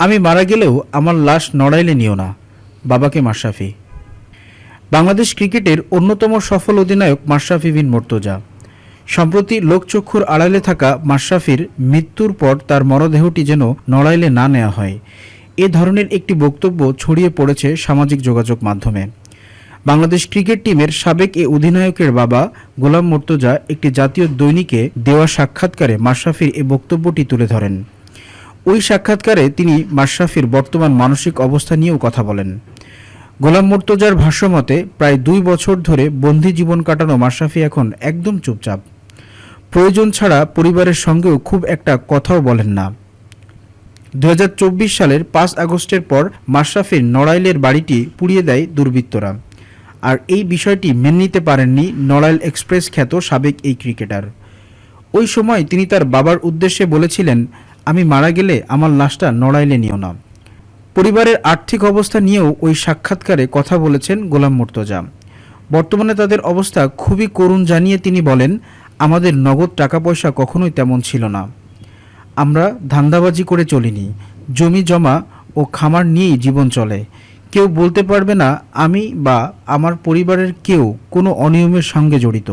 আমি মারা গেলেও আমার লাশ নড়াইলে নিও না, বাবাকে মাশরাফি। বাংলাদেশ ক্রিকেটের অন্যতম সফল অধিনায়ক মাশরাফি বিন মুর্তজা। সম্প্রতি লোকচক্ষুর আড়ালে থাকা মাশরাফির মৃত্যুর পর তার মরদেহটি যেন নড়াইলে না নেওয়া হয়, এ ধরনের একটি বক্তব্য ছড়িয়ে পড়েছে সামাজিক যোগাযোগ মাধ্যমে। বাংলাদেশ ক্রিকেট টিমের সাবেক এ অধিনায়কের বাবা গোলাম মুর্তজা একটি জাতীয় দৈনিকে দেওয়া সাক্ষাৎকারে মাশরাফির এ বক্তব্যটি তুলে ধরেন। ওই সাক্ষাৎকারে তিনি মাশরাফির বর্তমান মানসিক অবস্থা নিয়েও কথা বলেন। গোলাম মুর্তজার ভাষ্যমতে প্রায় 2 বছর ধরে বন্দি জীবন কাটানো মাশরাফি এখন একদম চুপচাপ। প্রয়োজন ছাড়া পরিবারের সঙ্গেও খুব একটা কথাও বলেন না। 2024 সালের 5 আগস্টের পর মাশরাফির নড়াইলের বাড়িটি পুড়িয়ে দেয় দুর্বৃত্তরা। আর এই বিষয়টি মেনে নিতে পারেননি নড়াইল এক্সপ্রেস খ্যাত সাবেক এই ক্রিকেটার। ওই সময় তিনি তার বাবার উদ্দেশ্যে বলেছিলেন, আমি মারা গেলে আমার লাশটা নড়াইলে নিও না। পরিবারের আর্থিক অবস্থা নিয়েও ওই সাক্ষাৎকারে কথা বলেছেন গোলাম মুর্তজা। বর্তমানে তাদের অবস্থা খুবই করুণ জানিয়ে তিনি বলেন, আমাদের নগদ টাকা পয়সা কখনোই তেমন ছিল না। আমরা ধান্দাবাজি করে চলিনি, জমি জমা ও খামার নিয়েই জীবন চলে। কেউ বলতে পারবে না আমি বা আমার পরিবারের কেউ কোনো অনিয়মের সঙ্গে জড়িত।